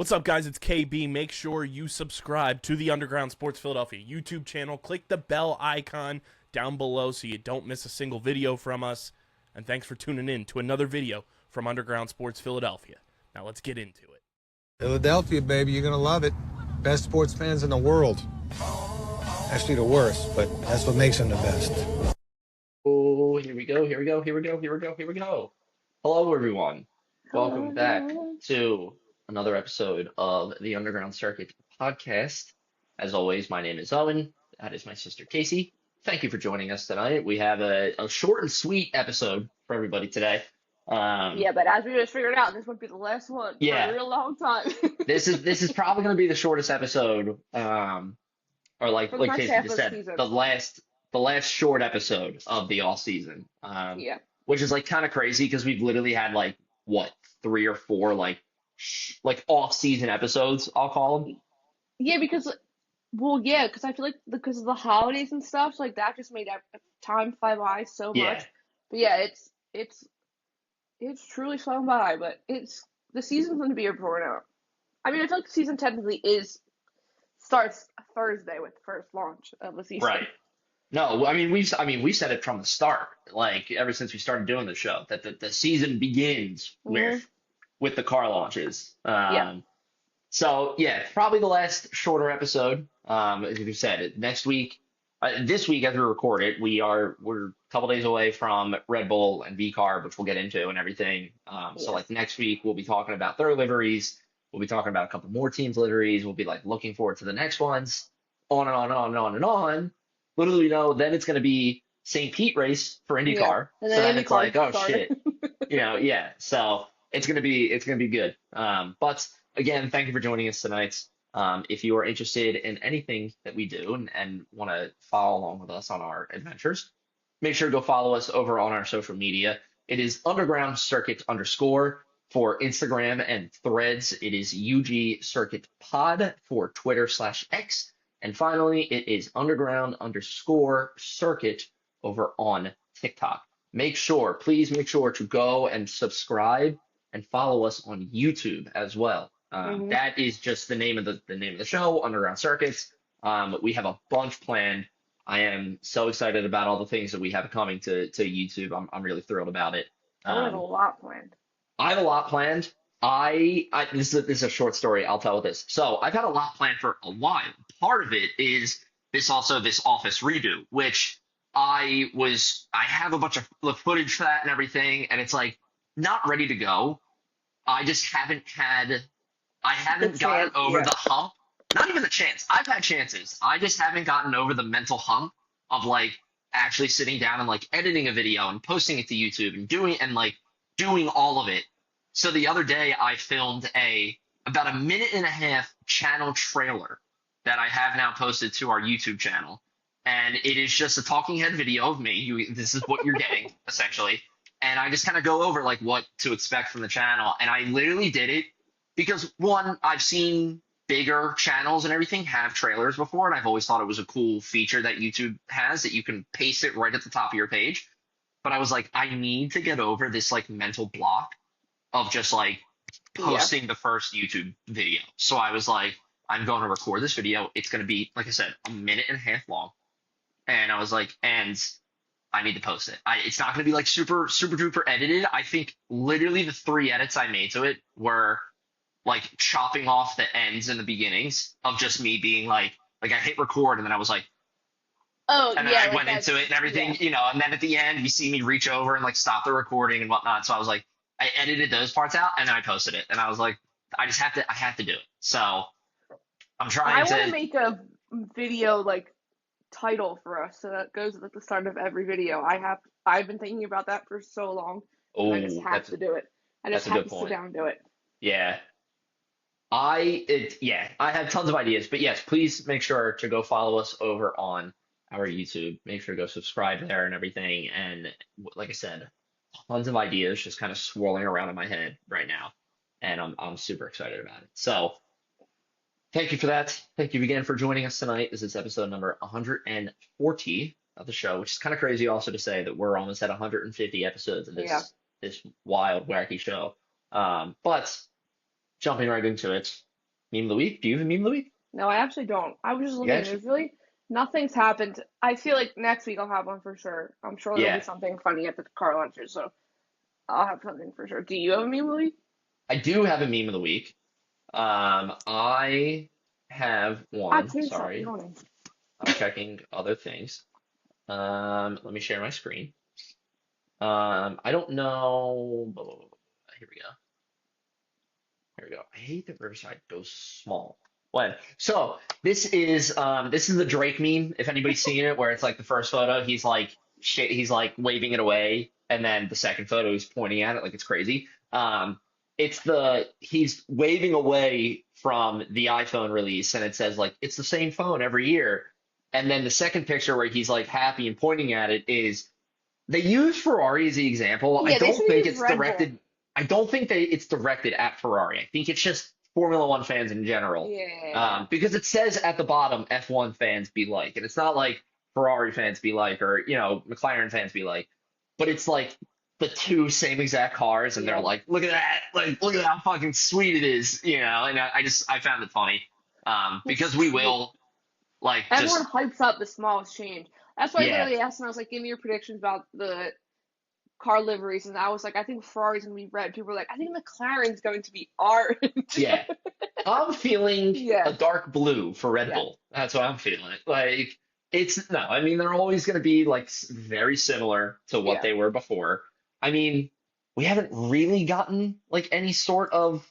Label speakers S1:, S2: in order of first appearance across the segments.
S1: What's up, guys? It's KB. Make sure you subscribe to the Underground Sports Philadelphia YouTube channel. Click the bell icon down below so you don't miss a single video from us. And thanks for tuning in to another video from Underground Sports Philadelphia. Now let's get into it.
S2: Philadelphia, baby, you're going to love it. Best sports fans in the world. Actually, the worst, but that's what makes them the best.
S3: Oh, here we go, here we go, here we go, here we go, here we go. Hello, everyone. Welcome back to another episode of the Underground Circuit podcast. As always, my name is Owen. That is my sister, Casey. Thank you for joining us tonight. We have a short and sweet episode for everybody today.
S4: Yeah, but as we just figured out, this would be the last one for a real long time.
S3: This is probably going to be the shortest episode, or like Casey just said, the last short episode of the all season.
S4: Yeah.
S3: Which is like kind of crazy because we've literally had like what 3 or 4 like off season episodes, I'll call them.
S4: Yeah, because I feel like because of the holidays and stuff, so like that just made time fly by so much.
S3: Yeah.
S4: But yeah, it's truly flown by, but the season's going to be over now. I mean, I feel like the season technically starts Thursday with the first launch of the season.
S3: Right. No, I mean we said it from the start, like ever since we started doing the show, that the season begins with the car launches. So yeah, probably the last shorter episode. As you said, next week, this week as we record it, we're a couple days away from Red Bull and V-Carb, which we'll get into and everything. So like next week we'll be talking about their liveries. We'll be talking about a couple more teams' liveries. We'll be like looking forward to the next ones, on and on and on and on and on. Literally, then it's going to be St. Pete race for IndyCar.
S4: Yeah.
S3: So then it's like, oh shit, yeah. So it's gonna be good. But again, thank you for joining us tonight. If you are interested in anything that we do and want to follow along with us on our adventures, make sure to go follow us over on our social media. It is Underground Circuit _ for Instagram and Threads. It is UG Circuit Pod for Twitter/X. And finally, it is Underground _ Circuit over on TikTok. Please make sure to go and subscribe and follow us on YouTube as well. That is just the name of the show, Underground Circuits. We have a bunch planned. I am so excited about all the things that we have coming to YouTube. I'm really thrilled about it.
S4: I have a lot planned.
S3: I have a lot planned. This is a short story. I'll tell this. So I've had a lot planned for a while. Part of it is this office redo, which I have a bunch of footage for that and everything, and it's like not ready to go. I just haven't gotten over the hump. Not even the chance. I've had chances. I just haven't gotten over the mental hump of like actually sitting down and like editing a video and posting it to YouTube and doing all of it. So the other day I filmed about a 1.5 minute channel trailer that I have now posted to our YouTube channel. And it is just a talking head video of me. This is what you're getting, essentially. And I just kind of go over like what to expect from the channel. And I literally did it because, one, I've seen bigger channels and everything have trailers before, and I've always thought it was a cool feature that YouTube has, that you can paste it right at the top of your page. But I was like, I need to get over this like mental block of just like posting the first YouTube video. So I was like, I'm going to record this video. It's going to be, like I said, a 1.5 minute long. And I was like, and I need to post it. It's not going to be like super, super duper edited. I think literally the 3 edits I made to it were like chopping off the ends and the beginnings of just me being like I hit record and then I was like,
S4: oh,
S3: and then I went into it and everything, and then at the end you see me reach over and like stop the recording and whatnot. So I was like, I edited those parts out and then I posted it. And I was like, I have to do it. So I'm trying
S4: I want to make a video like title for us so that goes at the start of every video. I've been thinking about that for so long.
S3: Oh,
S4: I just have to do it. I just have to sit down and do it.
S3: Yeah. I have tons of ideas, but yes, please make sure to go follow us over on our YouTube. Make sure to go subscribe there and everything. And like I said, tons of ideas just kind of swirling around in my head right now, and I'm super excited about it. So thank you for that. Thank you again for joining us tonight. This is episode number 140 of the show, which is kind of crazy also to say that we're almost at 150 episodes of this wild, wacky show. But jumping right into it, Meme of the week? Do you have a meme of the week?
S4: No, I actually don't. I was just
S3: You
S4: looking.
S3: actually?
S4: There's really nothing's happened. I feel like next week I'll have one for sure. I'm sure there'll be
S3: Yeah,
S4: something funny at the car lunches, so I'll have something for sure. Do you have a meme, Louis?
S3: I do have a meme of the week. I have
S4: I
S3: one.
S4: can't stop
S3: Sorry,
S4: yawning.
S3: I'm checking other things. Let me share my screen. I don't know. Blah, blah, blah, blah. Here we go. Here we go. I hate that Riverside goes small. When so this is the Drake meme. If anybody's seen it, where it's like the first photo, he's like he's like waving it away, and then the second photo he's pointing at it like it's crazy. It's the he's waving away from the iPhone release, and it says like it's the same phone every year. And then the second picture where he's like happy and pointing at it is they use Ferrari as the example. I
S4: Yeah, they
S3: don't
S4: should
S3: think
S4: use
S3: it's
S4: Red Bull.
S3: directed. I don't think that it's directed at Ferrari. I think it's just Formula One fans in general.
S4: Yeah.
S3: Because it says at the bottom, F1 fans be like, and it's not like Ferrari fans be like, or McLaren fans be like, but it's like the two same exact cars, and they're
S4: Yeah.
S3: like, look at that, like look at how fucking sweet it is, And I found it funny, because we will like
S4: Everyone
S3: just
S4: hypes up the smallest change. That's why I
S3: yeah,
S4: literally asked, and I was like, give me your predictions about the car liveries. And I was like, I think Ferrari's going to be red. People were like, I think McLaren's going to be orange.
S3: yeah. I'm feeling a
S4: Yeah.
S3: dark blue for Red
S4: Yeah.
S3: Bull. That's what I'm feeling. Like it's no, I mean they're always going to be like very similar to what
S4: Yeah.
S3: they were before. I mean, we haven't really gotten like any sort of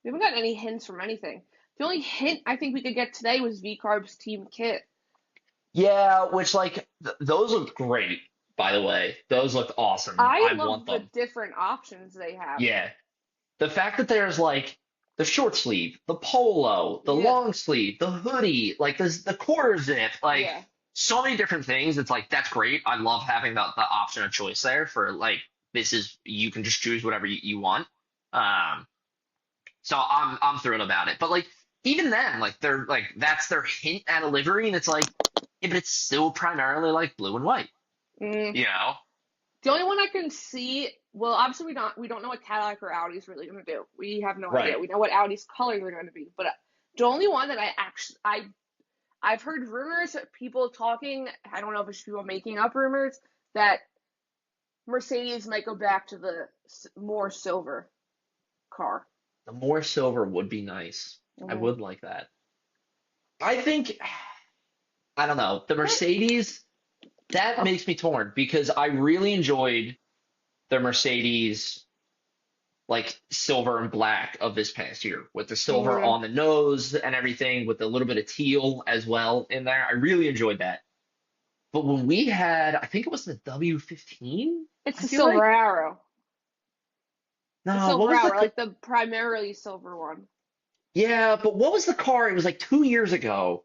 S4: We haven't gotten any hints from anything. The only hint I think we could get today was V-Carb's team kit.
S3: yeah, which like those look great, by the way. Those look awesome.
S4: I
S3: I
S4: love
S3: want
S4: the
S3: them.
S4: different options they have.
S3: Yeah. The fact that there's like the short sleeve, the polo, the
S4: Yeah.
S3: long sleeve, the hoodie, like the quarter zip, like
S4: Yeah.
S3: so many different things. It's like that's great. I love having the option of choice there for like this is you can just choose whatever you want. Um, so I'm thrilled about it. But like even then, like they're like that's their hint at a livery, and it's like yeah, but it's still primarily like blue and white,
S4: Mm.
S3: you know?
S4: The only one I can see, well, obviously we don't know what Cadillac or Audi's really going to do. We have no
S3: Right.
S4: idea. We know what Audi's colors are going to be, but the only one that I've heard rumors, people talking. I don't know if it's people making up rumors that Mercedes might go back to the more silver car.
S3: The more silver would be nice. I
S4: Mhm.
S3: would like that. I think I don't know. The Mercedes, that makes me torn because I really enjoyed the Mercedes like silver and black of this past year with the silver
S4: Mhm.
S3: on the nose and everything with a little bit of teal as well in there. I really enjoyed that. But when we had, I think it was the W15,
S4: It's
S3: I
S4: the
S3: feel like.
S4: silver arrow. The
S3: No, what
S4: silver
S3: was
S4: arrow, like the primarily silver one.
S3: yeah, but what was the car? It was like 2 years ago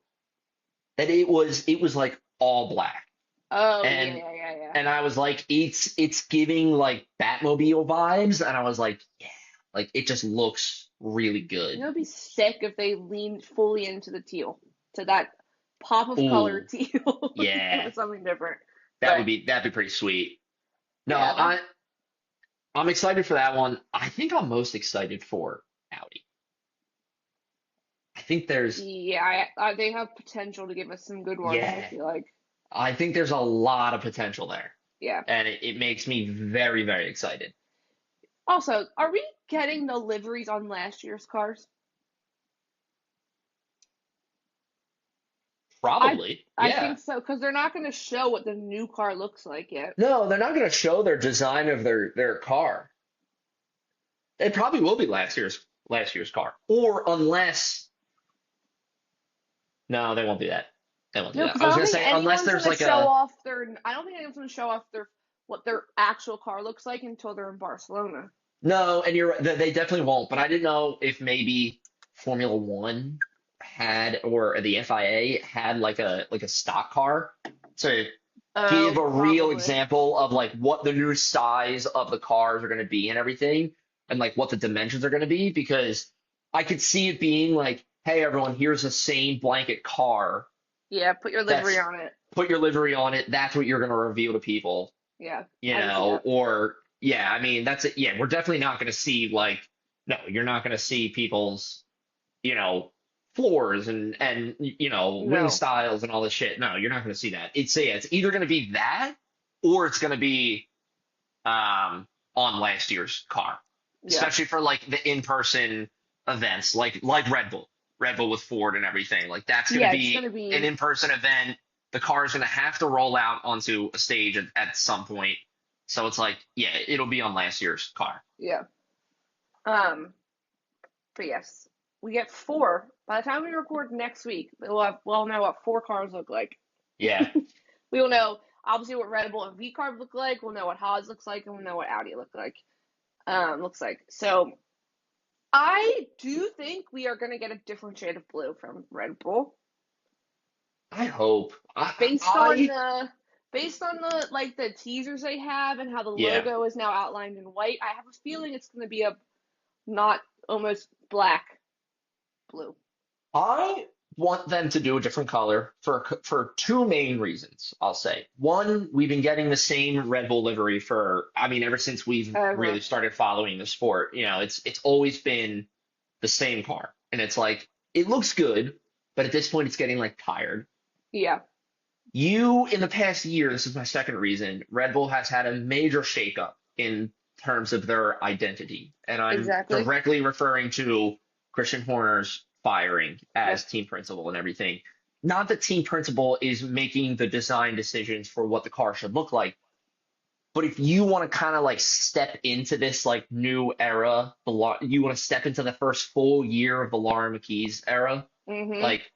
S3: that it was like all black.
S4: Oh,
S3: And
S4: yeah.
S3: and I was like, it's giving like Batmobile vibes, and I was like, yeah, like it just looks really
S4: You
S3: good.
S4: know, it'd be sick if they leaned fully into the teal, to that pop of color
S3: Ooh,
S4: teal. It
S3: yeah,
S4: was something different.
S3: that
S4: But
S3: would be that'd be pretty sweet. No,
S4: yeah,
S3: I'm excited for that one. I think I'm most excited for Audi. I think there's
S4: they have potential to give us some good ones, I
S3: yeah,
S4: feel like.
S3: I think there's a lot of potential there,
S4: Yeah.
S3: and it makes me very, very excited.
S4: Also, are we getting the liveries on last year's cars? I
S3: Probably,
S4: I
S3: yeah.
S4: think so, because they're not going to show what the new car looks like yet.
S3: No, they're not going to show their design of their car. It probably will be last year's car, or unless no, they won't do that. They won't do
S4: No,
S3: that.
S4: because
S3: I
S4: I
S3: was
S4: don't
S3: gonna
S4: think
S3: say unless
S4: anyone's
S3: there's
S4: going to
S3: like
S4: show
S3: a
S4: off their. I don't think anyone's going to show off what their actual car looks like until they're in Barcelona.
S3: no, and you're right, they definitely won't. But I didn't know if maybe Formula One had or the FIA had like a stock car to
S4: Oh,
S3: give a real
S4: probably.
S3: example of like what the new size of the cars are going to be and everything, and like what the dimensions are going to be. Because I could see it being like, hey, everyone, here's the same blanket car.
S4: Yeah, put your livery
S3: That's
S4: on it.
S3: put your livery on it. That's what you're going to reveal to people,
S4: Yeah, I can see that.
S3: or yeah, I mean, that's it. Yeah, we're definitely not going to see like, no, you're not going to see people's, you know, floors and wing
S4: No.
S3: styles and all this shit. No, you're not going to see that. It's either going to be that or it's going to be on last year's car,
S4: Yeah.
S3: especially for like the in-person events, like Red Bull with Ford and everything. Like that's going to
S4: Yeah, it's
S3: be
S4: gonna be.
S3: an in-person event. The car is going to have to roll out onto a stage at some point. So it's like, yeah, it'll be on last year's car.
S4: Yeah. Um. But yes, we get 4. By the time we record next week, we'll know what 4 cars look like.
S3: Yeah.
S4: We will know obviously what Red Bull and V-Carb look like. We'll know what Haas looks like, and we'll know what Audi looks like. So I do think we are going to get a different shade of blue from Red Bull
S3: I hope.
S4: based on the like the teasers they have and how the
S3: Yeah.
S4: logo is now outlined in white. I have a feeling it's going to be a not almost black blue.
S3: I want them to do a different color for two main reasons, I'll say. One, we've been getting the same Red Bull livery ever since we've
S4: Uh-huh.
S3: really started following the sport. It's always been the same car. And it's like it looks good, but at this point it's getting like tired.
S4: Yeah.
S3: In the past year, this is my second reason, Red Bull has had a major shakeup in terms of their identity. And I'm
S4: Exactly.
S3: directly referring to Christian Horner's firing as
S4: Yep.
S3: team principal and everything. Not that team principal is making the design decisions for what the car should look like, but if you want to kind of like step into this like new era, you want to step into the first full year of the Laura McKee's era,
S4: Mhm.
S3: like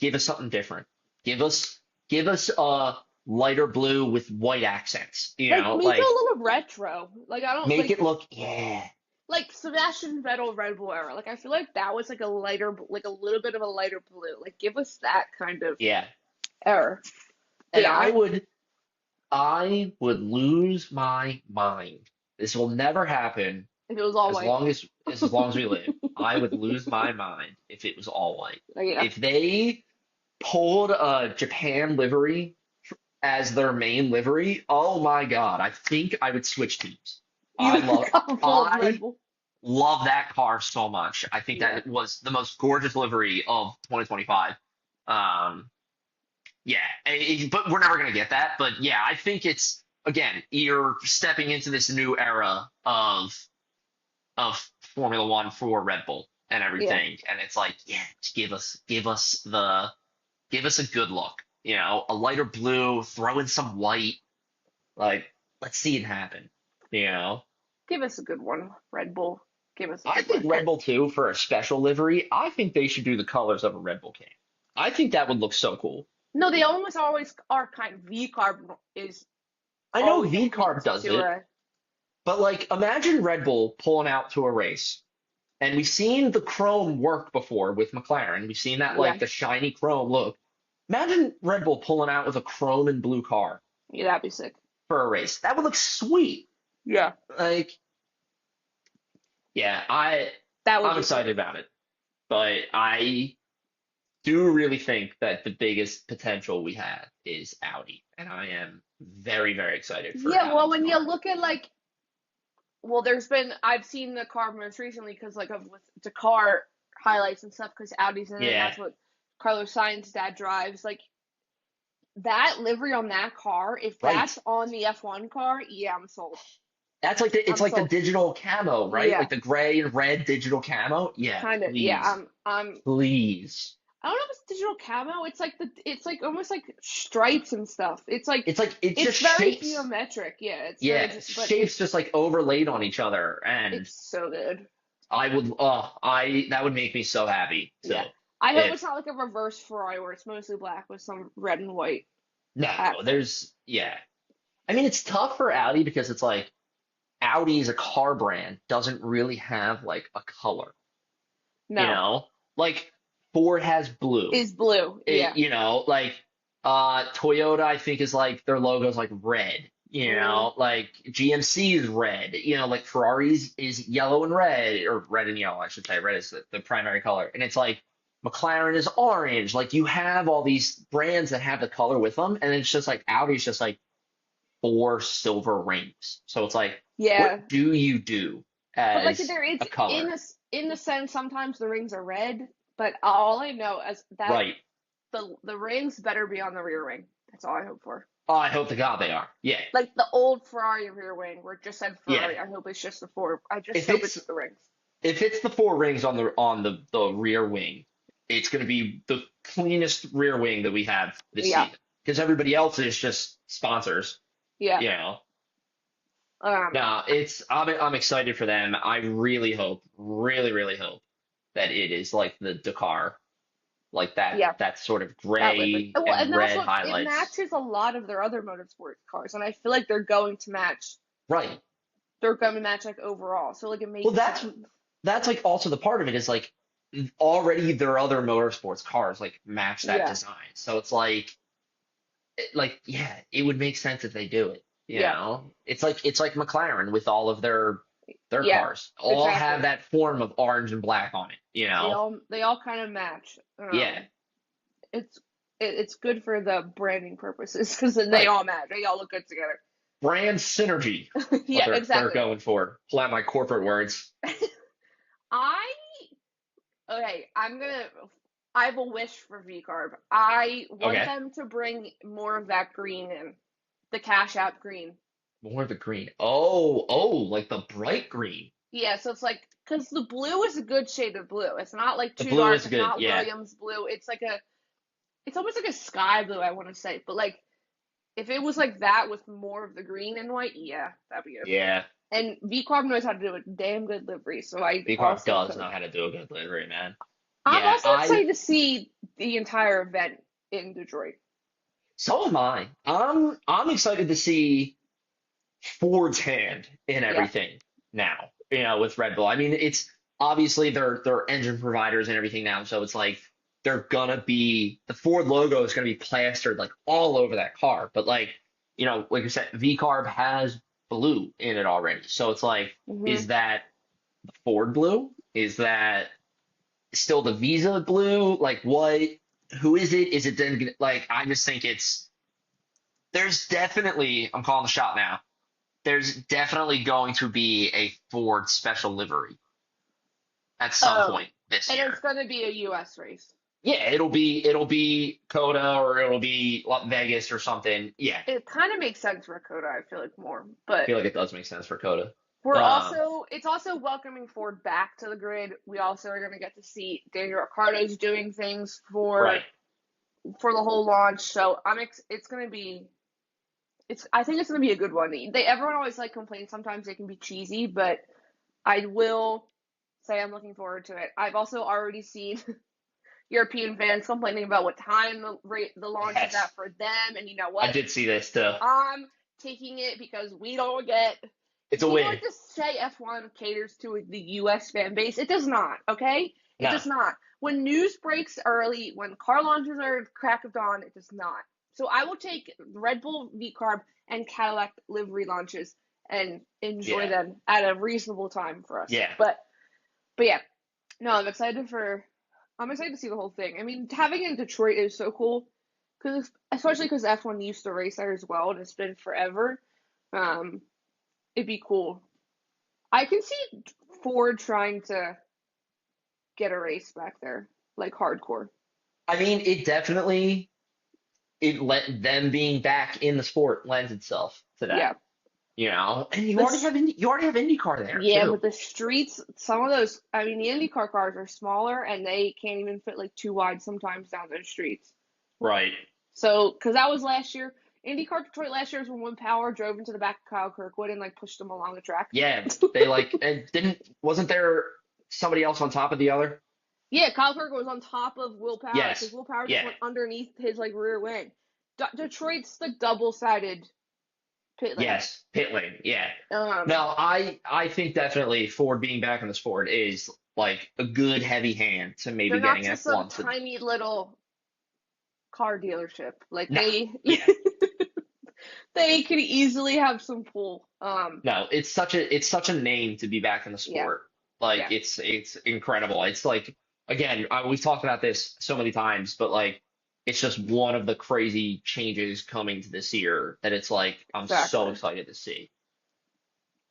S3: give us something different. Give us a lighter blue with white accents,
S4: Like make it a little retro. Like I don't
S3: make
S4: like
S3: it look, yeah,
S4: like Sebastian Vettel Red Bull era. Like I feel like that was like a lighter, like a little bit of a lighter blue. Like give us that kind of
S3: yeah.
S4: era. But
S3: And
S4: yeah,
S3: I would lose my mind. This will never happen
S4: if it was all
S3: as
S4: white.
S3: long as we live. I would lose my mind if it was all white.
S4: Like, yeah.
S3: If they pulled a Japan livery as their main livery, oh my God, I think I would switch teams.
S4: You
S3: I love
S4: got full of Red
S3: I
S4: Bull.
S3: love that car so much. I think
S4: Yeah.
S3: that was the most gorgeous livery of 2025. Yeah, but we're never gonna get that. But yeah, I think it's again, you're stepping into this new era of Formula One for Red Bull and
S4: Yeah.
S3: everything, and it's like, yeah, just give us a good look. A lighter blue, throw in some white, like let's see it happen. You know,
S4: Give us a good one, Red Bull. Give us a
S3: I
S4: good
S3: think
S4: one.
S3: Red Bull too for a special livery. I think they should do the colors of a Red Bull can. I think that would look so cool.
S4: No, they almost always are kind of V-Carb is
S3: I know
S4: always
S3: V-Carb does
S4: to
S3: it,
S4: a
S3: but like imagine Red Bull pulling out to a race. And we've seen the chrome work before with McLaren. We've seen that
S4: yeah.
S3: like the shiny chrome look. Imagine Red Bull pulling out with a chrome and blue car
S4: Yeah, that'd be sick.
S3: for a race. That would look sweet.
S4: Yeah.
S3: Like, yeah,
S4: That would
S3: I'm
S4: be
S3: excited about it. But I do really think that the biggest potential we have is Audi. And I am very, very excited for
S4: Yeah, well,
S3: Audi's
S4: when you
S3: car.
S4: look at I've seen the car most recently because with the car highlights and stuff because Audi's in it. And
S3: Yeah,
S4: that's what Carlos Sainz's dad drives. Like that livery on that car, if
S3: right.
S4: that's on the F1 car, yeah, I'm sold.
S3: That's like it's
S4: I'm
S3: like the
S4: sold.
S3: digital camo, right?
S4: Yeah.
S3: Like the gray and red digital camo. Yeah,
S4: Kind of.
S3: please.
S4: Yeah, I'm.
S3: Please.
S4: I don't know if it's digital camo. It's like almost like stripes and stuff. It's like
S3: It's like it
S4: it's
S3: just
S4: very
S3: shapes.
S4: geometric. Yeah, it's
S3: Yeah,
S4: very but
S3: shapes just like overlaid on each other, and
S4: it's so good.
S3: that would make me so happy. So
S4: Yeah. I hope
S3: if
S4: it's not like a reverse Ferrari where it's mostly black with some red and white.
S3: no,
S4: accents.
S3: I mean, it's tough for Audi because it's like Audi as a car brand doesn't really have like a color.
S4: No,
S3: Like Ford has blue.
S4: is blue. Yeah.
S3: Like Toyota, I think is like their logo's like red. Like GMC is red. Like Ferrari's is yellow and red, or red and yellow, I should say. Red is the primary color, and it's like McLaren is orange. Like you have all these brands that have the color with them, and it's just like Audi's just like 4 silver rings. So it's like,
S4: Yeah.
S3: what do you do
S4: But like
S3: as
S4: there, it's
S3: a color?
S4: in the sense sometimes the rings are red, but all I know is that
S3: Right.
S4: the rings better be on the rear wing. That's all I hope for.
S3: Oh, I hope to God they are. Yeah.
S4: Like the old Ferrari rear wing where it just said
S3: Yeah.
S4: Ferrari. I hope it's just the four. I just
S3: If
S4: hope
S3: it's
S4: it's the rings.
S3: if it's the four rings on the rear wing, it's going to be the cleanest rear wing that we have this
S4: Yeah.
S3: season. Because everybody else is just sponsors,
S4: Yeah.
S3: you know.
S4: Um.
S3: No, I'm excited for them. I really hope, really hope that it is like the Dakar, like
S4: Yeah.
S3: that sort of
S4: That livery.
S3: gray
S4: Well,
S3: and
S4: and
S3: red
S4: also it
S3: highlights.
S4: matches a lot of their other motorsport cars, and I feel like they're going to match.
S3: Right.
S4: They're going to match like overall, so like it
S3: Well,
S4: makes
S3: that's
S4: sense.
S3: that's like also the part of it is like already their other motorsports cars like match that
S4: Yeah.
S3: design. So it's like yeah, it would make sense if they do it. You
S4: Yeah.
S3: know, it's like McLaren with all of their
S4: Yeah.
S3: cars all have
S4: Exactly.
S3: that form of orange and black on it. You know,
S4: They all kind of match.
S3: yeah,
S4: It's it's good for the branding purposes because then they
S3: right.
S4: all match. They all look good together.
S3: Brand synergy, what
S4: Yeah,
S3: they're
S4: exactly.
S3: going for. Pull out my corporate words.
S4: I okay. I have a wish for V-Carb. I want
S3: Okay,
S4: them to bring more of that green in, the Cash App green.
S3: more of the green. Oh, like the bright green.
S4: Yeah, so it's like because the blue is a good shade of blue. It's not like
S3: The
S4: too
S3: blue
S4: dark.
S3: is
S4: It's
S3: good.
S4: not
S3: Yeah,
S4: Williams blue. It's almost like a sky blue. I want to say, but like if it was like that with more of the green and white, yeah, that'd be good.
S3: yeah.
S4: And V-Carb knows how to do a damn good livery, so I
S3: V-Carb
S4: also
S3: does
S4: could.
S3: know how to do a good livery, man.
S4: I'm
S3: Yeah,
S4: also excited to see the entire event in Detroit.
S3: so am I. I'm excited to see Ford's hand in
S4: Yeah.
S3: everything now, with Red Bull. I mean, it's obviously they're engine providers and everything now, so it's like they're gonna be the Ford logo is gonna be plastered like all over that car. But like I said, V-Carb has blue in it already. So it's like,
S4: Hmm.
S3: is that the Ford blue? Is that still the Visa blue? Like what? Who is it? Is it then like I just think there's definitely I'm calling the shot now. There's definitely going to be a Ford special livery at some
S4: Oh,
S3: point this
S4: and
S3: year.
S4: it's going to be a U.S. race.
S3: Yeah, it'll be Coda or it'll be Vegas or something. Yeah, I
S4: It kind of makes sense for Coda, I feel like more, but
S3: feel like it does make sense for Coda.
S4: it's also welcoming Ford back to the grid. We also are going to get to see Daniel Ricciardo's doing things
S3: Right.
S4: for the whole launch. So it's going to be I think it's going to be a good one. Everyone always like complains sometimes they can be cheesy, but I will say I'm looking forward to it. I've also already seen European fans complaining about what time the launch is
S3: Yes,
S4: at for them, and you know
S3: I
S4: what?
S3: did see this too.
S4: I'm taking it because we don't get.
S3: It's a
S4: People
S3: win.
S4: like to say F1 caters to the U.S. fan base. It does not, okay? It
S3: No.
S4: does not. When news breaks early, when car launches are at crack of dawn, it does not. So I will take Red Bull V-Carb and Cadillac livery launches and enjoy
S3: Yeah.
S4: them at a reasonable time for us.
S3: Yeah.
S4: But yeah, no, I'm excited to see the whole thing. I mean, having it in Detroit is so cool, especially because F1 used to race there as well, and it's been forever. Um, it'd be cool. I can see Ford trying to get a race back there, like hardcore.
S3: I mean, it let them being back in the sport lends itself to that.
S4: Yeah.
S3: And
S4: This,
S3: you already have IndyCar there
S4: yeah,
S3: too.
S4: but the streets, some of those, I mean, the IndyCar cars are smaller and they can't even fit like too wide sometimes down those streets.
S3: Right.
S4: So, because that was last year, IndyCar Detroit last year was when one power drove into the back of Kyle Kirkwood and like pushed him along the track.
S3: Yeah, they and wasn't there somebody else on top of the other?
S4: Yeah, Kyle Kirkwood was on top of Will Power because
S3: Yes.
S4: Will Power just
S3: Yeah.
S4: went underneath his like rear wing. Detroit's the double-sided pit lane.
S3: Yes. Pit lane. Yeah.
S4: Um,
S3: No, I think definitely Ford being back in the sport is like a good heavy hand to
S4: they're
S3: maybe
S4: not
S3: getting
S4: just some
S3: F1 to
S4: tiny little car dealership. Like
S3: no.
S4: they
S3: Yeah.
S4: they could easily have some pull.
S3: No, it's such a name to be back in the
S4: Yeah,
S3: sport. Like
S4: yeah,
S3: it's incredible. It's like again, we've talked about this so many times, but like it's just one of the crazy changes coming to this year that it's like I'm so
S4: exactly.
S3: excited to see.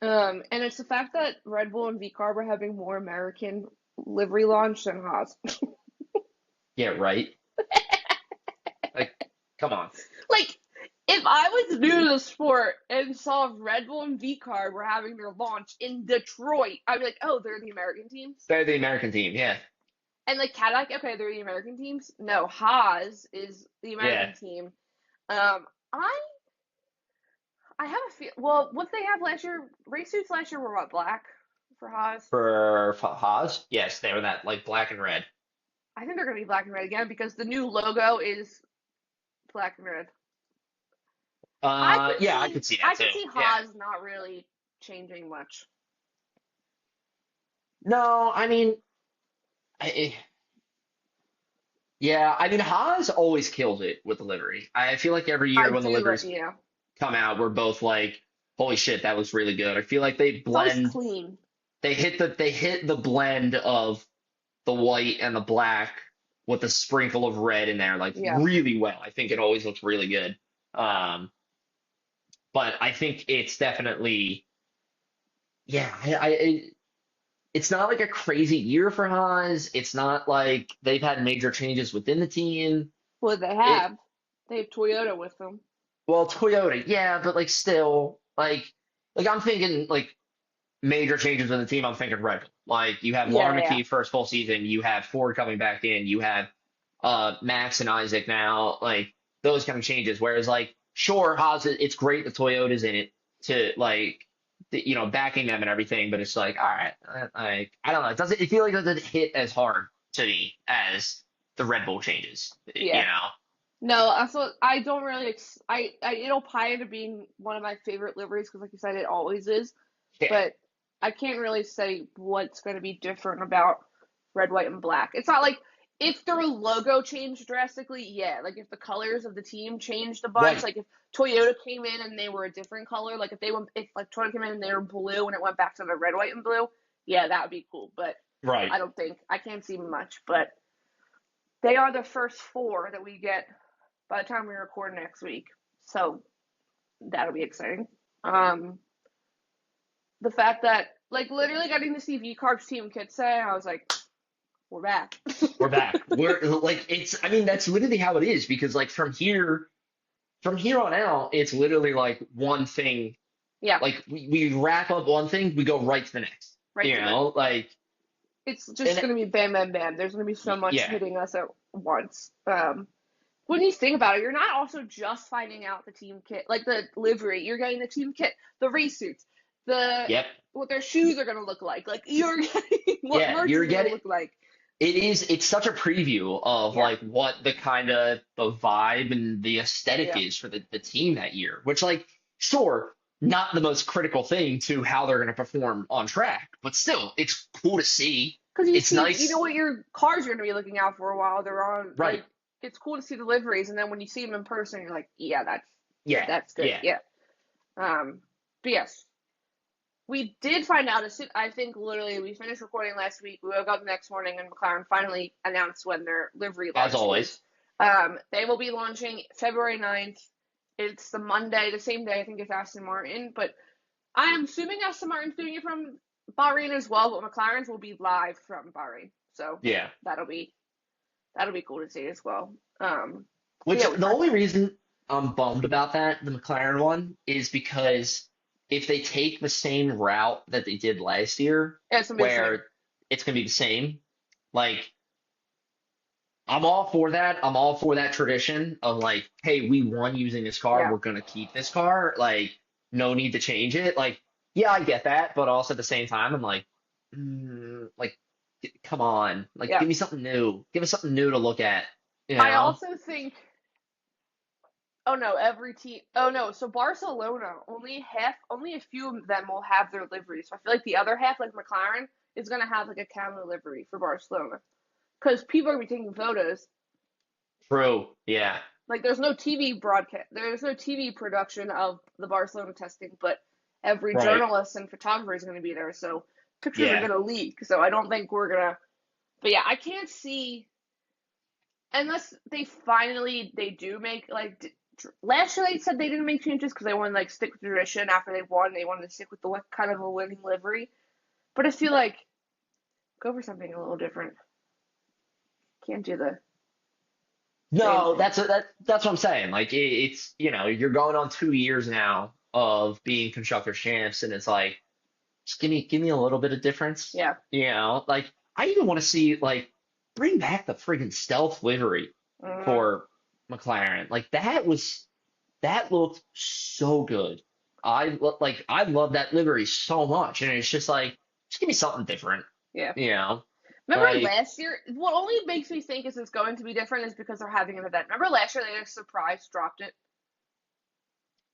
S4: And it's the fact that Red Bull and V-Carb are having more American livery launch than Haas.
S3: Yeah, right. Like, come on.
S4: Like, if I was new to the sport and saw Red Bull and V-Carb were having their launch in Detroit, I'd be like, oh, they're the American teams?
S3: They're the American team. Yeah,
S4: And like Cadillac, okay, they're the American teams. No, Haas is the
S3: yeah.
S4: American team. Um, I I have a feel. Well, what they have last year? Race suits last year were what, black for Haas?
S3: For Haas, yes, they were that like black and red.
S4: I think they're gonna be black and red again because the new logo is black and red.
S3: Yeah, I could see that
S4: I
S3: too.
S4: could see
S3: Yeah.
S4: Haas not really changing much.
S3: No, I mean, I, yeah, I mean Haas always kills it with the livery. I feel like every year
S4: I
S3: when the
S4: do,
S3: liveries
S4: yeah.
S3: come out, we're both like, holy shit, that looks really good. I feel like they
S4: It's always
S3: blend,
S4: clean.
S3: they hit the blend of the white and the black with a sprinkle of red in there like
S4: Yeah.
S3: really well. I think it always looks really good. Um, but I think it's definitely, yeah, it's not like a crazy year for Haas. It's not like they've had major changes within the team.
S4: What they
S3: It,
S4: have? They have Toyota with them.
S3: well, Toyota, yeah, but like still, like I'm thinking like major changes in the team. I'm thinking Red Bull. Like you have
S4: Yeah,
S3: Lauren
S4: yeah.
S3: McKee first full season. You have Ford coming back in. You have Max and Isaac now. Like those kind of changes. Whereas like sure, Haas, it's great the Toyota's in it to like backing them and everything. But it's like all right, like I don't know. It doesn't. It feel like it doesn't hit as hard to me as the Red Bull changes. You
S4: Yeah.
S3: know.
S4: No, also I don't really. It'll pie into being one of my favorite liveries because, like you said, it always is.
S3: Yeah.
S4: But I can't really say what's going to be different about red, white, and black. It's not like if their logo changed drastically, yeah. Like if the colors of the team changed a bunch,
S3: Right.
S4: like if Toyota came in and they were a different color, like if like Toyota came in and they were blue and it went back to the red, white, and blue, yeah, that would be cool. But
S3: Right.
S4: I can't see much. But they are the first four that we get by the time we record next week. So that'll be exciting. The fact that like literally getting to see V-Carb's team kit say, I was like, we're back.
S3: We're back. We're like it's. I mean, that's literally how it is because like from here on out, it's literally like one thing.
S4: Yeah,
S3: Like we wrap up one thing, we go right to the next.
S4: right
S3: You
S4: to
S3: know, like
S4: it's just
S3: and
S4: gonna be bam, bam, bam. There's gonna be so much
S3: yeah,
S4: hitting us at once. When you think about it, you're not also just finding out the team kit, like the livery. You're getting the team kit, the race suits, the
S3: yep,
S4: what their shoes are gonna look like. Like you're getting what
S3: yeah.
S4: merch
S3: You're
S4: is gonna
S3: getting
S4: look like.
S3: it is. It's such a preview of
S4: Yeah,
S3: like what the kind of the vibe and the aesthetic
S4: yeah.
S3: is for the team that year. Which like sure, not the most critical thing to how they're going to perform on track, but still, it's cool to see.
S4: Because
S3: It's
S4: you know
S3: nice,
S4: what your cars are gonna be looking out for while they're on.
S3: right?
S4: Like it's cool to see the liveries, and then when you see them in person, you're like, yeah,
S3: Yeah,
S4: that's good.
S3: yeah.
S4: Yeah. But yes, we did find out. I think literally we finished recording last week. We woke up the next morning, and McLaren finally announced when their livery launch
S3: As always.
S4: is. They will be launching February 9th. It's the Monday, the same day I think as Aston Martin, but I am assuming Aston Martin's doing it from Bahrain as well, but McLaren's will be live from Bahrain, so
S3: Yeah.
S4: that'll be cool to see as well. But
S3: Which
S4: yeah,
S3: the only reason I'm bummed about that, the McLaren one, is because if they take the same route that they did last year,
S4: it's gonna be the same.
S3: where it's going to be the same, like, I'm all for that. I'm all for that tradition of like, hey, we won using this car.
S4: Yeah,
S3: We're going to keep this car. Like, no need to change it. Like, yeah, I get that. But also at the same time, I'm like, like, come on. Like,
S4: yeah.
S3: give me something new. Give us something new to look at. You
S4: I
S3: know?
S4: also think. Oh no, every team. Oh no, so Barcelona only a few of them will have their liveries. So I feel like the other half, like McLaren, is gonna have like a camo livery for Barcelona, because people are gonna be taking photos.
S3: True. Yeah.
S4: Like there's no TV broadcast, there's no TV production of the Barcelona testing, but every
S3: Right.
S4: journalist and photographer is gonna be there, so pictures are
S3: Yeah.
S4: gonna leak. So I don't think we're gonna. But yeah, I can't see unless they do make like. Last year they said they didn't make changes because they wanted to like stick with tradition after they won. They wanted to stick with the kind of a winning livery. But I feel like go for something a little different. Can't do the
S3: No, that's what I'm saying. Like it's you're going on 2 years now of being constructor champs, and it's like just give me a little bit of difference.
S4: Yeah.
S3: Like I even want to see like bring back the friggin' stealth livery
S4: Mhm.
S3: for McLaren. Like that looked so good. I love that livery so much, and it's just like just give me something different.
S4: Yeah.
S3: You know,
S4: Remember
S3: like
S4: last year? What only makes me think is it's going to be different is because they're having an event. Remember last year they just surprise dropped it?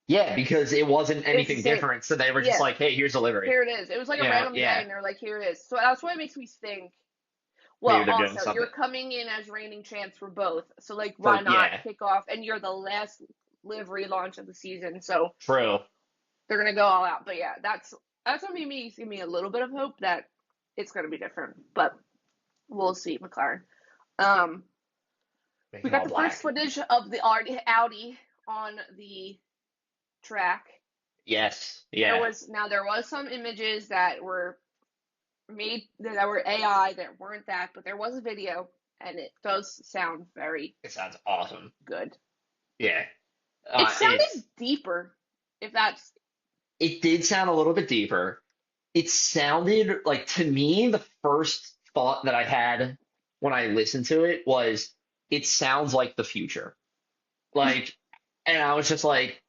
S3: yeah, because it wasn't
S4: It's the
S3: anything
S4: same.
S3: different, so they were just
S4: Yeah.
S3: like, hey, here's a livery.
S4: Here it is. It was like a random day,
S3: Yeah,
S4: and they're like, here it is. So that's what makes me think.
S3: maybe
S4: Well,
S3: they're doing
S4: also, you're
S3: something
S4: coming in as reigning champs for both. So, like, why
S3: for
S4: not
S3: yeah,
S4: kick off? And you're the last livery launch of the season, so
S3: true.
S4: they're gonna go all out. But yeah, that's what made me give me a little bit of hope that it's gonna be different. But we'll see, McLaren. Um,
S3: Make
S4: we
S3: it
S4: got
S3: all
S4: the first
S3: black.
S4: footage of the Audi on the track.
S3: Yes,
S4: There
S3: yeah.
S4: was there was some images that were made that were AI that weren't that, but there was a video, and it does sound very
S3: It sounds awesome.
S4: good.
S3: Yeah.
S4: It sounded
S3: It's
S4: deeper, if that's
S3: it did sound a little bit deeper. It sounded like to me the first thought that I had when I listened to it was it sounds like the future. Like, and I was just like,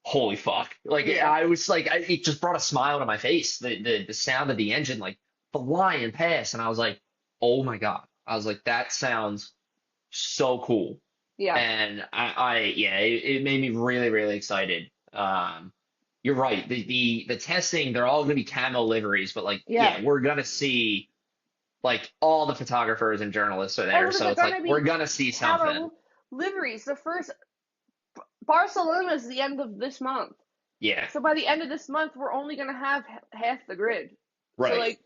S3: holy fuck. Like
S4: yeah.
S3: I was like it just brought a smile to my face. The sound of the engine like flying past, and I was like, oh my God. I was like, that sounds so cool.
S4: Yeah.
S3: And yeah, it made me really, really excited. You're right. The testing, they're all gonna be camo liveries, but like,
S4: Yeah.
S3: yeah, we're gonna see like all the photographers and journalists are there,
S4: And
S3: so
S4: they're
S3: it's
S4: gonna
S3: like we're
S4: be
S3: gonna see something.
S4: camo liveries. The first Barcelona is the end of this month.
S3: Yeah,
S4: So by the end of this month, we're only gonna have half the grid. So
S3: right.
S4: like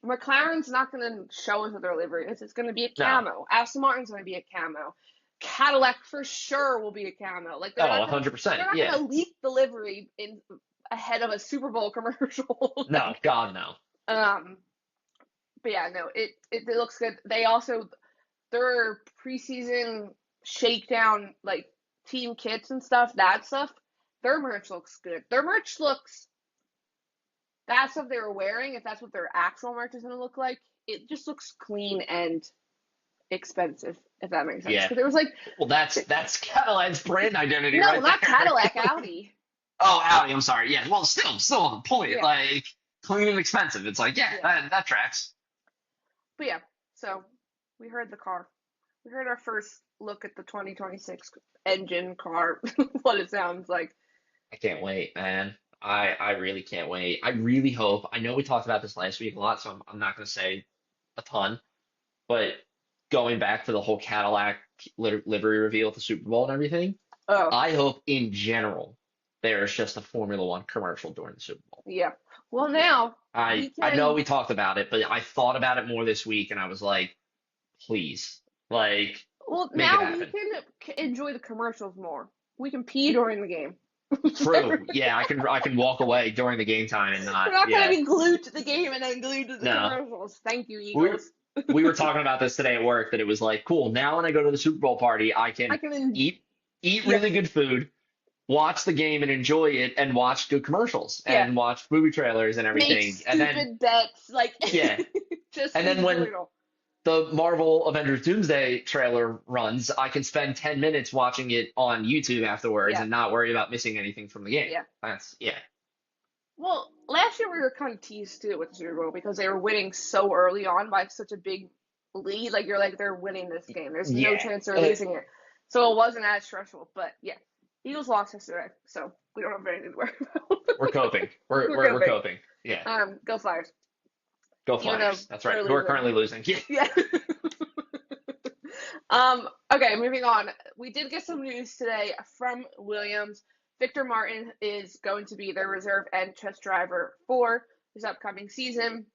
S4: McLaren's not gonna show us what their livery is. It's gonna be a
S3: No.
S4: camo. Aston Martin's gonna be a camo. Cadillac for sure will be a camo. Like
S3: Oh,
S4: they're
S3: 100%.
S4: not
S3: Yeah.
S4: gonna leak the livery in ahead of a Super Bowl commercial.
S3: No, God, no.
S4: um but yeah, no, it looks good. They also their preseason shakedown like team kits and stuff, that stuff, their merch looks good. Their merch looks that stuff they were wearing, if that's what their actual merch is gonna look like, it just looks clean and expensive, if that makes sense.
S3: Yeah.
S4: Because there was like
S3: Well, that's Cadillac's brand identity
S4: no,
S3: right
S4: not
S3: there.
S4: Cadillac, Audi.
S3: Oh, Audi, I'm sorry. Yeah, well, still on the point.
S4: Yeah.
S3: Like, clean and expensive. It's like, yeah,
S4: Yeah.
S3: that tracks.
S4: But yeah, so we heard the car. We heard our first look at the 2026 engine car, what it sounds like.
S3: I can't wait, man. I really can't wait. I really hope. I know we talked about this last week a lot, so I'm not going to say a ton. But going back to the whole Cadillac livery reveal at the Super Bowl and everything,
S4: Oh,
S3: I hope in general there's just a Formula One commercial during the Super Bowl.
S4: yeah. Well, now we
S3: I know
S4: can.
S3: we talked about it, but I thought about it more this week, and I was like, please, like,
S4: Well,
S3: make it
S4: now we
S3: happen.
S4: can enjoy the commercials more. We can pee during the game.
S3: True. Yeah, I can walk away during the game time and
S4: We're
S3: not.
S4: not gonna
S3: Yeah.
S4: be glued to the game and then glued to the
S3: No.
S4: commercials. Thank you,
S3: We
S4: Eagles.
S3: we were talking about this today at work that it was like, cool. Now when I go to the Super Bowl party, I
S4: I
S3: can
S4: can.
S3: eat
S4: Yeah,
S3: really good food, watch the game and enjoy it, and watch good commercials
S4: yeah.
S3: and watch movie trailers and
S4: Make
S3: everything. And then
S4: stupid bets, like
S3: yeah,
S4: just
S3: and then
S4: enjoy
S3: when
S4: it all.
S3: the Marvel Avengers Doomsday trailer runs, I can spend 10 minutes watching it on YouTube afterwards
S4: Yeah,
S3: and not worry about missing anything from the game.
S4: yeah.
S3: That's yeah.
S4: Well, last year we were kind of teased too with the Super Bowl because they were winning so early on by such a big lead. Like you're like they're winning this game. There's no
S3: Yeah.
S4: chance they're losing it. So it wasn't as stressful. But yeah, Eagles lost yesterday, so we don't have anything to worry about.
S3: We're coping. We're
S4: We're
S3: we're
S4: coping.
S3: coping. Yeah.
S4: Go Flyers.
S3: Go
S4: Even though
S3: Flyers. That's right.
S4: they're
S3: Who are
S4: losing.
S3: currently losing. Yeah.
S4: Yeah. Okay, moving on. We did get some news today from Williams. Victor Martin is going to be their reserve and test driver for this upcoming season.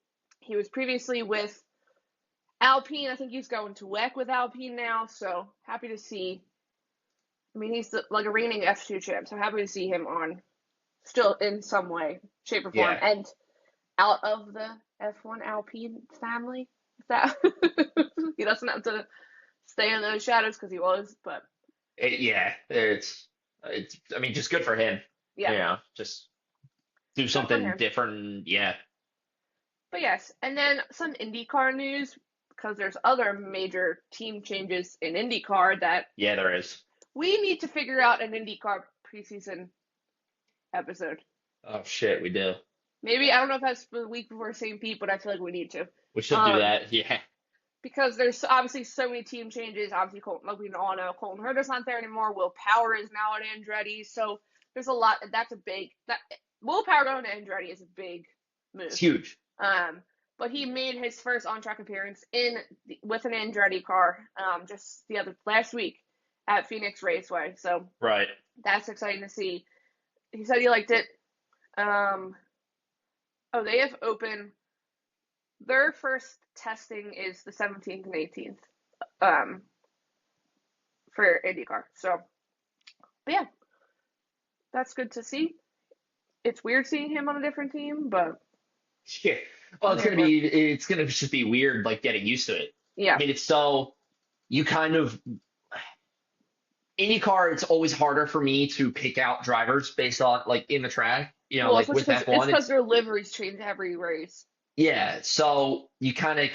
S4: He was previously with Alpine. I think he's going to WEC with Alpine now, so happy to see. I mean, he's like a reigning F2 champ, so happy to see him on still in some way, shape, or form,
S3: Yeah.
S4: and out of the F1 Alpine family. If that he doesn't have to stay in those shadows because he was. But
S3: It's I mean, just good for him.
S4: yeah,
S3: Just do
S4: good for
S3: something
S4: him.
S3: different. Yeah.
S4: But yes, and then some IndyCar news because there's other major team changes in IndyCar that
S3: Yeah, there is.
S4: we need to figure out an IndyCar preseason episode.
S3: Oh shit, we do.
S4: Maybe I don't know if that's the week before St. Pete, but I feel like we need to.
S3: We should do that. Yeah.
S4: Because there's obviously so many team changes. Obviously, Colton, like we all know, Colton Herta's not there anymore. Will Power is now at Andretti, so there's a lot. That's a big. That Will Power going to Andretti is a big move.
S3: It's huge.
S4: But he made his first on-track appearance with an Andretti car just last week at Phoenix Raceway. So
S3: Right.
S4: that's exciting to see. He said he liked it. They have open. Their first testing is the 17th and 18th for IndyCar. So, but yeah, that's good to see. It's weird seeing him on a different team, but
S3: Yeah. Well, it's gonna just be weird, like getting used to it.
S4: yeah.
S3: I mean, you kind of IndyCar. It's always harder for me to pick out drivers based on like in the track. Like with F1,
S4: it's because their liveries change every race.
S3: Yeah, so you kind of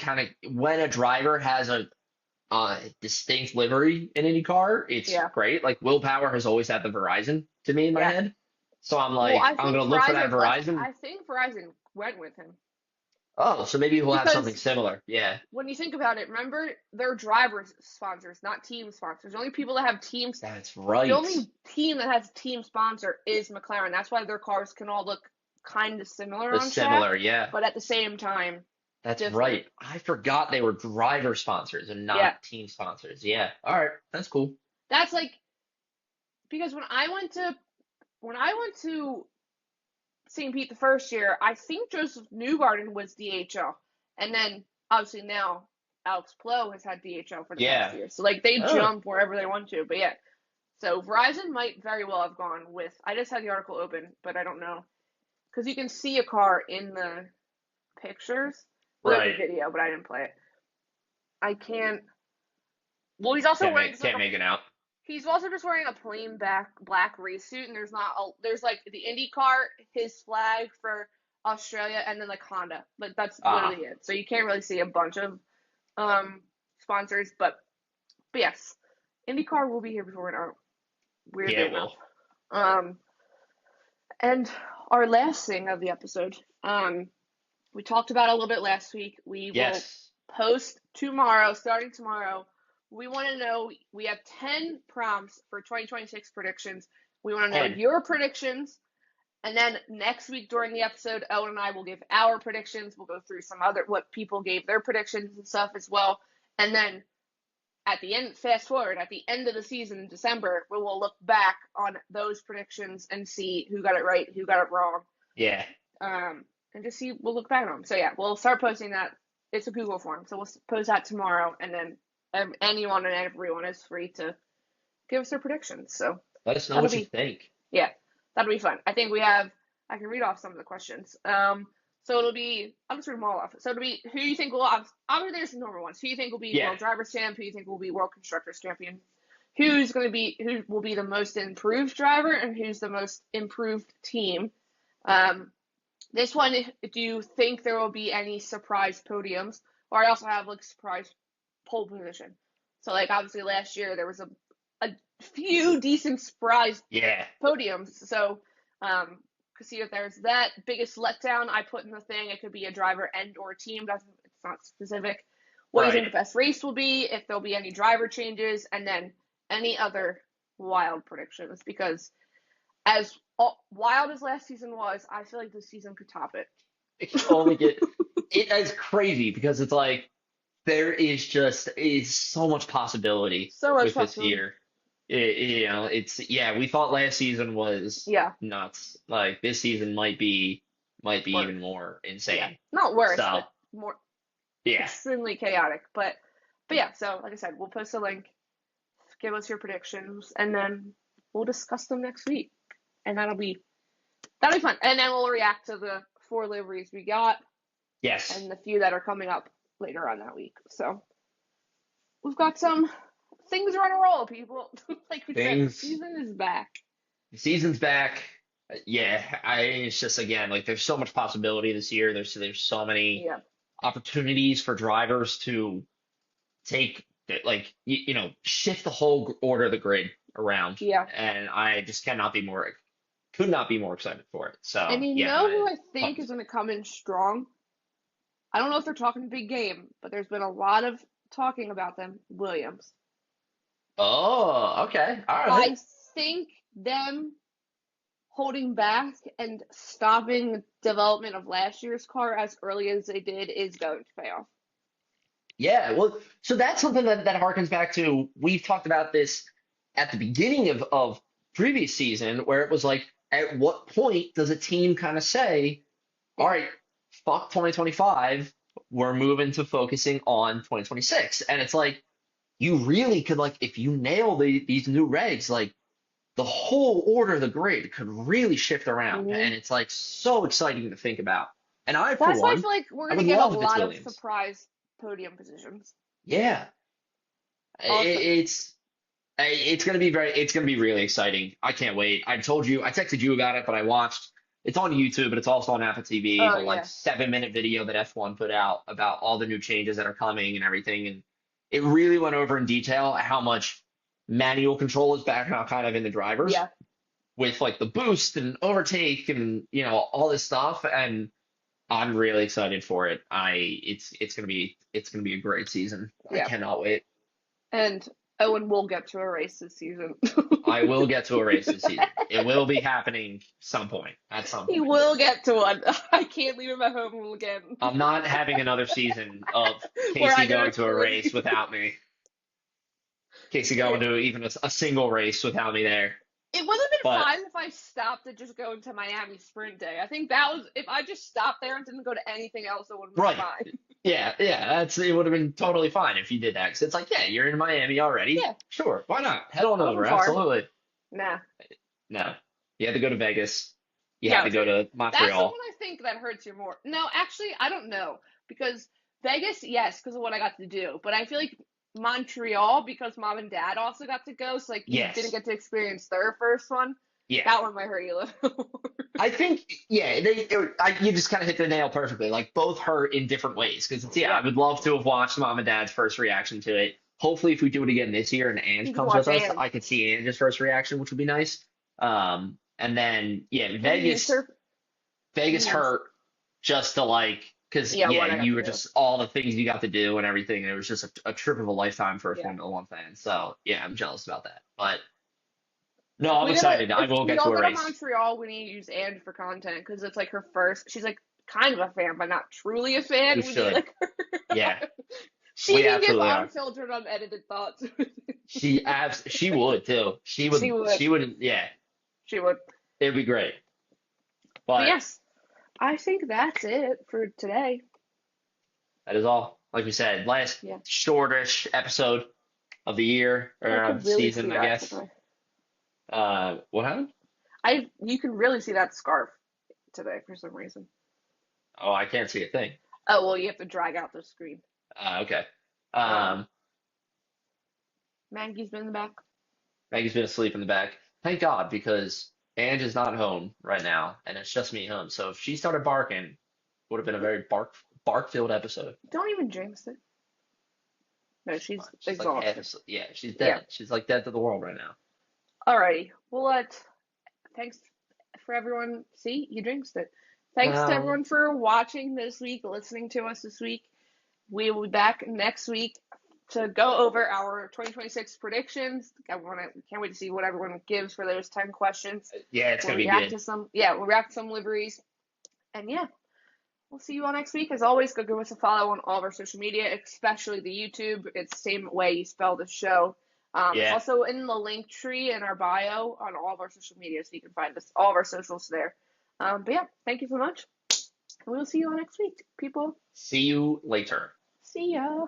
S3: when a driver has a distinct livery in IndyCar, it's great. Like Will Power has always had the Verizon to me in my head, so I'm like, I'm gonna look for that Verizon.
S4: I think Verizon went with him.
S3: Oh, so maybe we'll have
S4: Because
S3: something similar. Yeah,
S4: when you think about it, remember they're driver sponsors, not team sponsors. The only people that have teams,
S3: that's right.
S4: the only team that has a team sponsor is McLaren. That's why their cars can all look kind of similar on track,
S3: yeah.
S4: but at the same time,
S3: That's
S4: different.
S3: right. I forgot they were driver sponsors and not team sponsors. Yeah. All right, that's cool.
S4: That's like because when I went to St. Pete the first year, I think Joseph Newgarden was DHL, and then obviously now Alex Palou has had DHL for the past year. So like they jump wherever they want to. But yeah, so Verizon might very well have gone with. I just had the article open, but I don't know. Because you can see a car in the pictures. Well, there's a video, but I didn't play it. I can't. Well, he's also wearing.
S3: Can't make it out.
S4: He's also just wearing a plain black race suit, and there's like the IndyCar, his flag for Australia, and then like Honda. Like that's literally it. So you can't really see a bunch of sponsors, but yes, IndyCar will be here before now. Weird.
S3: Yeah, it will.
S4: And our last thing of the episode, we talked about it a little bit last week. We will post tomorrow, starting tomorrow. We want to know, we have 10 prompts for 2026 predictions. We want to know your predictions. And then next week during the episode, Owen and I will give our predictions. We'll go through what people gave their predictions and stuff as well. And then at the end, fast forward, at the end of the season in December, we will look back on those predictions and see who got it right, who got it wrong.
S3: Yeah.
S4: And just see, we'll look back on them. So yeah, we'll start posting that. It's a Google form. So we'll post that tomorrow. And then anyone and everyone is free to give us their predictions. So
S3: let us know what you think.
S4: Yeah, that'll be fun. I think I can read off some of the questions. So it'll be, I'll just read them all off. So it'll be who you think will, obviously there's the normal ones. Who you think will be World Drivers Champ? Who you think will be World Constructors Champion? Who will be the most improved driver and who's the most improved team? This one, do you think there will be any surprise podiums? Or I also have like surprise pole position. So like obviously last year there was a few decent surprise podiums. So see if there's that biggest letdown I put in the thing. It could be a driver and or team. It's not specific. What do you think the best race will be? If there'll be any driver changes, and then any other wild predictions. Because as wild as last season was, I feel like this season could top it.
S3: It can only get it's crazy because it's like there is so much possibility with this year. We thought last season was nuts. Like this season might be even more insane.
S4: Yeah. Not worse, but more extremely chaotic. But yeah, so like I said, we'll post a link, give us your predictions, and then we'll discuss them next week. And that'll be fun. And then we'll react to the 4 liveries we got.
S3: Yes.
S4: And the few that are coming up later on that week. So we've got some things are on a roll, people. Like we said, the
S3: Things.
S4: season is back.
S3: The season's back. Yeah, it's just again like there's so much possibility this year. There's so many
S4: Yeah.
S3: opportunities for drivers to take shift the whole order of the grid around.
S4: Yeah.
S3: And I just could not be more excited for it. So
S4: And you
S3: yeah,
S4: know who I think
S3: pumped.
S4: is going to come in strong? I don't know if they're talking big game, but there's been a lot of talking about them. Williams.
S3: Oh, okay, all right.
S4: I think them holding back and stopping development of last year's car as early as they did is going to pay off.
S3: Yeah, well, so that's something that harkens back to we've talked about this at the beginning of previous season where it was like, at what point does a team kind of say, all right, fuck 2025, we're moving to focusing on 2026. And it's like you really could like if you nail these new regs, like the whole order of the grid could really shift around.
S4: Mhm.
S3: And it's like so exciting to think about. And I, for
S4: That's why I
S3: one,
S4: feel like we're
S3: I
S4: going
S3: would
S4: to get a
S3: love if it's
S4: lot of
S3: Williams.
S4: surprise podium positions.
S3: Yeah.
S4: Also-
S3: It's gonna be really exciting. I can't wait. I texted you about it, but I watched. It's on YouTube, but it's also on Apple TV.
S4: Oh,
S3: The like
S4: yeah.
S3: 7-minute video that F1 put out about all the new changes that are coming and everything, and it really went over in detail how much manual control is back now, kind of in the drivers,
S4: Yeah.
S3: with like the boost and overtake and all this stuff. And I'm really excited for it. It's gonna be a great season.
S4: Yeah.
S3: I cannot wait.
S4: And Owen will get to a race this season.
S3: I will get to a race this season. It will be happening at some
S4: He
S3: point.
S4: will get to one. I can't leave him at home again.
S3: I'm not having another season of
S4: Where I
S3: Casey
S4: go
S3: going to a
S4: crazy.
S3: race without me. Casey going to even a single race without me there.
S4: It would have been
S3: But-
S4: fine if I stopped at just going to Miami Sprint Day. I think that was if I just stopped there and didn't go to anything else, it would have been
S3: Right.
S4: fine.
S3: Yeah, it would have been totally fine if you did that. 'Cause it's like, yeah, you're in Miami already.
S4: Yeah.
S3: Sure, why not? Head on
S4: Wasn't
S3: over.
S4: far.
S3: Absolutely.
S4: Nah.
S3: No, you had to go to Vegas. You
S4: Yeah,
S3: had to go to
S4: That's the
S3: Montreal.
S4: one I think that hurts you more. No, actually, I don't know. Because Vegas, yes, because of what I got to do. But I feel like Montreal, because mom and dad also got to go, so like you
S3: Yes.
S4: didn't get to experience their first one.
S3: Yeah.
S4: That one might hurt you a little more.
S3: I think, yeah, you just kind of hit the nail perfectly. Like both hurt in different ways. Because I would love to have watched mom and dad's first reaction to it. Hopefully, if we do it again this year and
S4: You
S3: Ange
S4: can
S3: comes with
S4: watch
S3: us,
S4: Ange.
S3: I could see Ange's first reaction, which would be nice. And then Vegas
S4: Yes.
S3: hurt just to like because
S4: Yeah, what I got
S3: you
S4: to
S3: were
S4: do.
S3: just all the things you got to do and everything. And it was just a trip of a lifetime for a
S4: Yeah.
S3: Formula One fan. So yeah, I'm jealous about that. But no, I'm
S4: We
S3: excited.
S4: gotta-
S3: I will
S4: if
S3: get
S4: we
S3: to
S4: all
S3: a
S4: go
S3: race.
S4: to Montreal, we need to use Ange for content because it's like her first. She's like kind of a fan, but not truly a fan.
S3: We
S4: need,
S3: should.
S4: like,
S3: Yeah.
S4: she
S3: We
S4: can give
S3: absolutely are.
S4: unfiltered, unedited thoughts.
S3: She would too. She would.
S4: She would.
S3: She would. Yeah,
S4: She would.
S3: it'd be great.
S4: But
S3: But
S4: yes, I think that's it for today.
S3: that is all. Like we said, last
S4: Yeah.
S3: shortish episode of the year or
S4: I
S3: of
S4: could
S3: the
S4: really
S3: season,
S4: see
S3: I
S4: that
S3: guess.
S4: today.
S3: What happened?
S4: You can really see that scarf today for some reason.
S3: Oh, I can't see a thing.
S4: Oh well, you have to drag out the screen.
S3: Okay.
S4: Maggie's been in the back.
S3: Maggie's been asleep in the back. Thank God, because Ange is not home right now, and it's just me home. So if she started barking, would have been a very bark-filled episode.
S4: Don't even jinx it. No, she's
S3: She's like
S4: exhausted.
S3: half asleep. Yeah, she's dead.
S4: Yeah.
S3: She's like dead to the world right now.
S4: Alrighty. Well, thanks for everyone. See, you jinxed it. Thanks to
S3: Wow.
S4: everyone for watching this week, listening to us this week. We will be back next week to go over our 2026 predictions. Can't wait to see what everyone gives for those 10 questions.
S3: Yeah, it's
S4: We'll
S3: gonna be
S4: react
S3: good.
S4: we'll react to some liveries. And yeah, we'll see you all next week. As always, go give us a follow on all of our social media, especially the YouTube. It's the same way you spell the show. It's
S3: Yeah.
S4: also in the link tree in our bio on all of our social media, so you can find us all of our socials there. But yeah, thank you so much. And we'll see you all next week, people.
S3: See you later.
S4: See ya.